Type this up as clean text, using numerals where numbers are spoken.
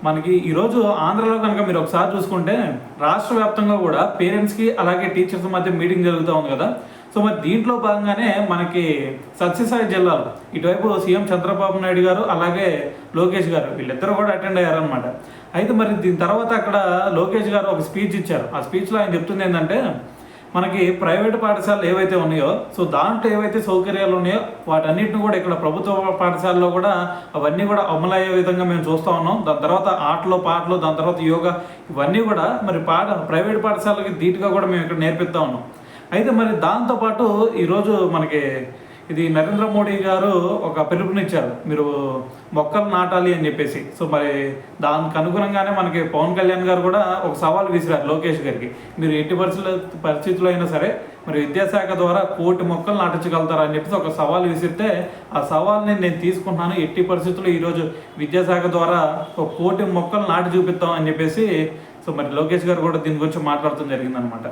మనకి ఈరోజు ఆంధ్రలో కనుక మీరు ఒకసారి చూసుకుంటే రాష్ట్ర వ్యాప్తంగా కూడా పేరెంట్స్కి అలాగే టీచర్స్ మధ్య మీటింగ్ జరుగుతూ ఉంది కదా. సో మరి దీంట్లో భాగంగానే మనకి సత్యసాయి జిల్లాలో ఇటువైపు సీఎం చంద్రబాబు నాయుడు గారు అలాగే లోకేష్ గారు వీళ్ళిద్దరూ కూడా అటెండ్ అయ్యారనమాట. అయితే మరి దీని తర్వాత అక్కడ లోకేష్ గారు ఒక స్పీచ్ ఇచ్చారు. ఆ స్పీచ్లో ఆయన చెప్తుంది ఏంటంటే, మనకి ప్రైవేటు పాఠశాలలు ఏవైతే ఉన్నాయో సో దాంట్లో ఏవైతే సౌకర్యాలు ఉన్నాయో వాటన్నిటిని కూడా ఇక్కడ ప్రభుత్వ పాఠశాలలో కూడా అవన్నీ కూడా అమలయ్యే విధంగా మేము చూస్తూ ఉన్నాం. దాని తర్వాత ఆటలు పాటలు, దాని తర్వాత యోగా, ఇవన్నీ కూడా మరి ప్రైవేట్ పాఠశాలకి ధీటుగా కూడా మేము ఇక్కడ నేర్పిస్తూ ఉన్నాం. అయితే మరి దాంతోపాటు ఈరోజు మనకి ఇది నరేంద్ర మోడీ గారు ఒక పిలుపునిచ్చారు, మీరు మొక్కలు నాటాలి అని చెప్పేసి. సో మరి దానికి అనుగుణంగానే మనకి పవన్ కళ్యాణ్ గారు కూడా ఒక సవాల్ విసిరారు లోకేష్ గారికి, మీరు ఎట్టి పరిస్థితుల్లో అయినా సరే మరి విద్యాశాఖ ద్వారా 1,000,000 మొక్కలు నాటించగలుగుతారా అని చెప్పేసి ఒక సవాల్ విసిరితే, ఆ సవాల్ని నేను తీసుకుంటున్నాను, ఎట్టి పరిస్థితుల్లో ఈరోజు విద్యాశాఖ ద్వారా 1,000,000 మొక్కలు నాటి చూపిస్తాం అని చెప్పేసి సో మరి లోకేష్ గారు కూడా దీని గురించి మాట్లాడటం జరిగిందనమాట.